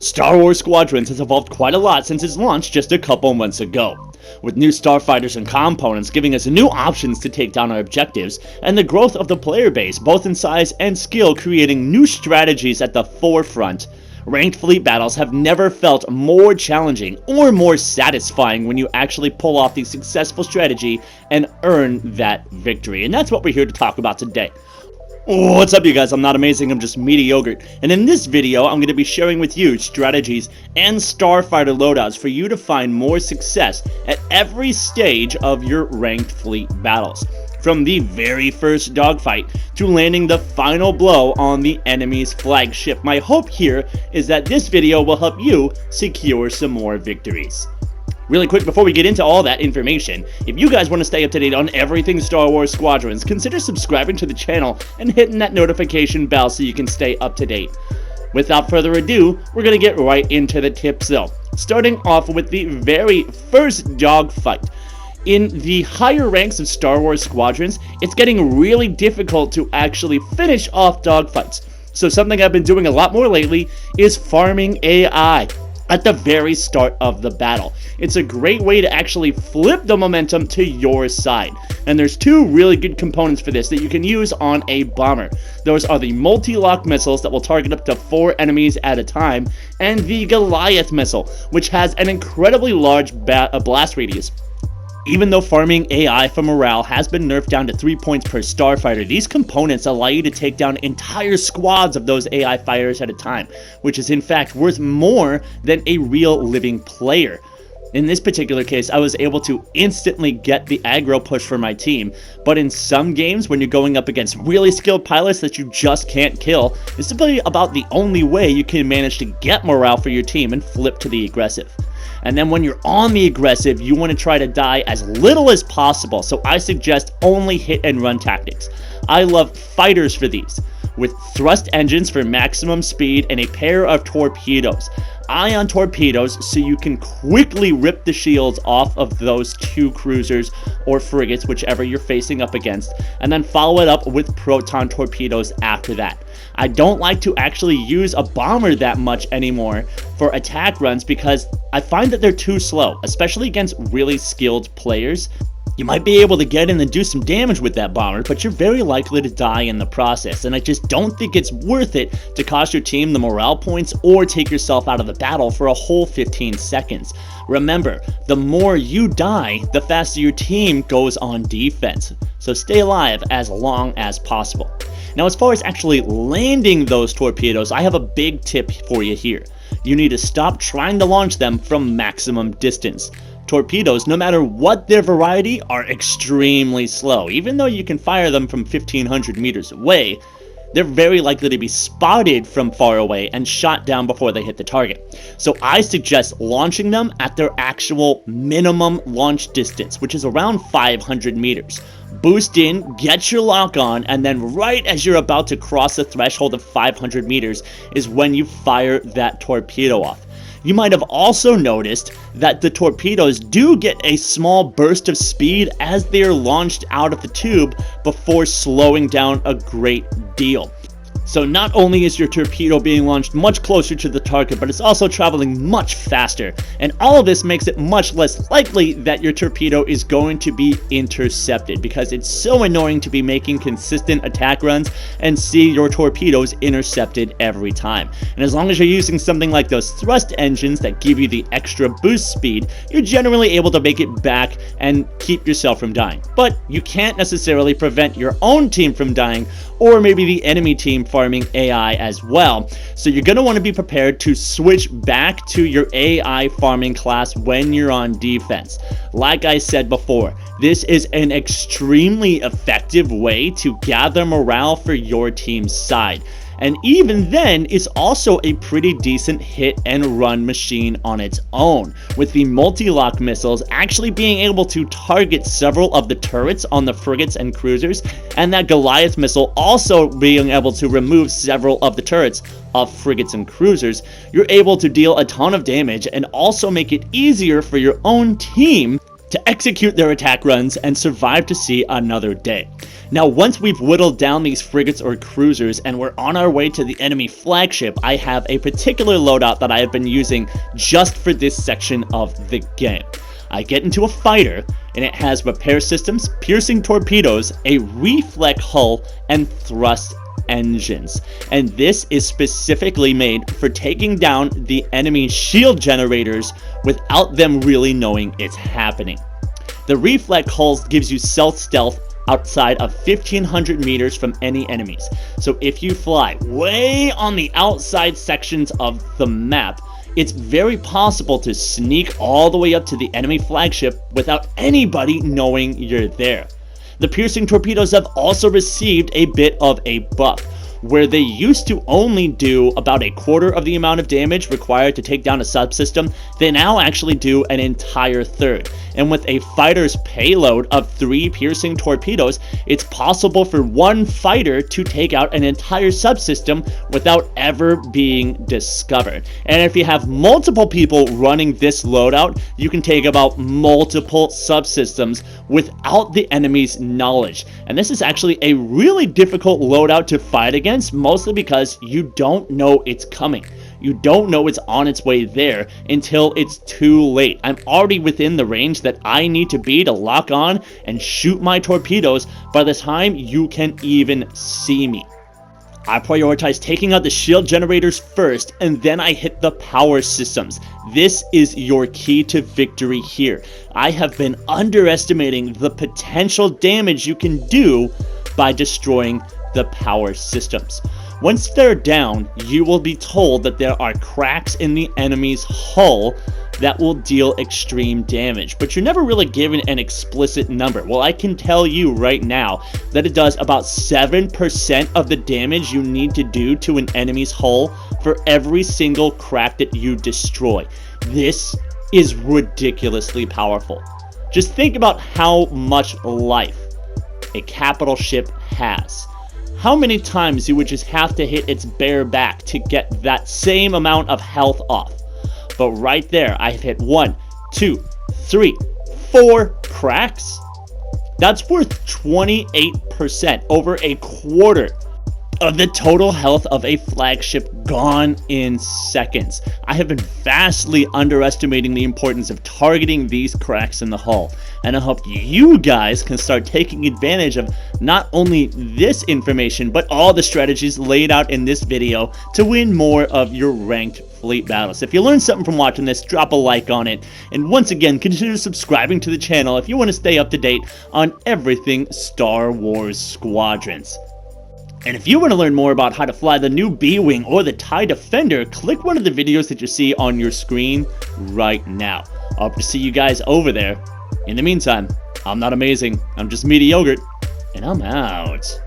Star Wars Squadrons has evolved quite a lot since its launch just a couple months ago, with new Starfighters and Components giving us new options to take down our objectives, and the growth of the player base both in size and skill creating new strategies at the forefront. Ranked fleet battles have never felt more challenging or more satisfying when you actually pull off the successful strategy and earn that victory, and that's what we're here to talk about today. What's up, you guys? I'm not amazing, I'm just mediocre, and in this video I'm going to be sharing with you strategies and starfighter loadouts for you to find more success at every stage of your ranked fleet battles, from the very first dogfight to landing the final blow on the enemy's flagship. My hope here is that this video will help you secure some more victories. Really quick, before we get into all that information, if you guys want to stay up to date on everything Star Wars Squadrons, consider subscribing to the channel and hitting that notification bell so you can stay up to date. Without further ado, we're going to get right into the tips though, starting off with the very first dogfight. In the higher ranks of Star Wars Squadrons, it's getting really difficult to actually finish off dogfights. So something I've been doing a lot more lately is farming AI at the very start of the battle. It's a great way to actually flip the momentum to your side. And there's two really good components for this that you can use on a bomber. Those are the multi-lock missiles that will target up to 4 enemies at a time, and the Goliath missile, which has an incredibly large blast radius. Even though farming AI for morale has been nerfed down to 3 points per starfighter, these components allow you to take down entire squads of those AI fighters at a time, which is in fact worth more than a real living player. In this particular case, I was able to instantly get the aggro push for my team, but in some games when you're going up against really skilled pilots that you just can't kill, it's simply about the only way you can manage to get morale for your team and flip to the aggressive. And then when you're on the aggressive, you want to try to die as little as possible, so I suggest only hit and run tactics. I love fighters for these, with thrust engines for maximum speed and a pair of torpedoes. Ion torpedoes so you can quickly rip the shields off of those 2 cruisers or frigates, whichever you're facing up against, and then follow it up with proton torpedoes after that. I don't like to actually use a bomber that much anymore for attack runs because I find that they're too slow, especially against really skilled players. You might be able to get in and do some damage with that bomber, but you're very likely to die in the process, and I just don't think it's worth it to cost your team the morale points or take yourself out of the battle for a whole 15 seconds. Remember, the more you die, the faster your team goes on defense, so stay alive as long as possible. Now, as far as actually landing those torpedoes, I have a big tip for you here. You need to stop trying to launch them from maximum distance. Torpedoes, no matter what their variety, are extremely slow. Even though you can fire them from 1,500 meters away, they're very likely to be spotted from far away and shot down before they hit the target. So I suggest launching them at their actual minimum launch distance, which is around 500 meters. Boost in, get your lock on, and then right as you're about to cross the threshold of 500 meters is when you fire that torpedo off. You might have also noticed that the torpedoes do get a small burst of speed as they are launched out of the tube before slowing down a great deal. So not only is your torpedo being launched much closer to the target, but it's also traveling much faster. And all of this makes it much less likely that your torpedo is going to be intercepted, because it's so annoying to be making consistent attack runs and see your torpedoes intercepted every time. And as long as you're using something like those thrust engines that give you the extra boost speed, you're generally able to make it back and keep yourself from dying. But you can't necessarily prevent your own team from dying, or maybe the enemy team farming AI as well. So you're going to want to be prepared to switch back to your AI farming class when you're on defense. Like I said before, this is an extremely effective way to gather morale for your team's side. And even then, it's also a pretty decent hit and run machine on its own, with the multi-lock missiles actually being able to target several of the turrets on the frigates and cruisers, and that Goliath missile also being able to remove several of the turrets of frigates and cruisers. You're able to deal a ton of damage and also make it easier for your own team to execute their attack runs and survive to see another day. Now, once we've whittled down these frigates or cruisers and we're on our way to the enemy flagship, I have a particular loadout that I have been using just for this section of the game. I get into a fighter, and it has repair systems, piercing torpedoes, a reflect hull, and thrust engines. And this is specifically made for taking down the enemy shield generators without them really knowing it's happening. The reflect hulls gives you stealth outside of 1500 meters from any enemies. So if you fly way on the outside sections of the map, it's very possible to sneak all the way up to the enemy flagship without anybody knowing you're there. The piercing torpedoes have also received a bit of a buff, where they used to only do about a quarter of the amount of damage required to take down a subsystem. They now actually do an entire third. And with a fighter's payload of 3 piercing torpedoes, it's possible for one fighter to take out an entire subsystem without ever being discovered. And if you have multiple people running this loadout, you can take about multiple subsystems without the enemy's knowledge. And this is actually a really difficult loadout to fight against, mostly because you don't know it's coming. You don't know it's on its way there until it's too late. I'm already within the range that I need to be to lock on and shoot my torpedoes by the time you can even see me. I prioritize taking out the shield generators first, and then I hit the power systems. This is your key to victory here. I have been underestimating the potential damage you can do by destroying the power systems. Once they're down, you will be told that there are cracks in the enemy's hull that will deal extreme damage, but you're never really given an explicit number. Well, I can tell you right now that it does about 7% of the damage you need to do to an enemy's hull for every single crack that you destroy. This is ridiculously powerful. Just think about how much life a capital ship has. How many times you would just have to hit its bare back to get that same amount of health off. But right there, I've hit 1, 2, 3, 4 cracks. That's worth 28%, over a quarter of the total health of a flagship gone in seconds. I have been vastly underestimating the importance of targeting these cracks in the hull, and I hope you guys can start taking advantage of not only this information, but all the strategies laid out in this video to win more of your ranked fleet battles. If you learned something from watching this, drop a like on it, and once again, consider subscribing to the channel if you want to stay up to date on everything Star Wars Squadrons. And if you want to learn more about how to fly the new B-Wing or the TIE Defender, click one of the videos that you see on your screen right now. I hope to see you guys over there. In the meantime, I'm not amazing, I'm just meaty yogurt, and I'm out.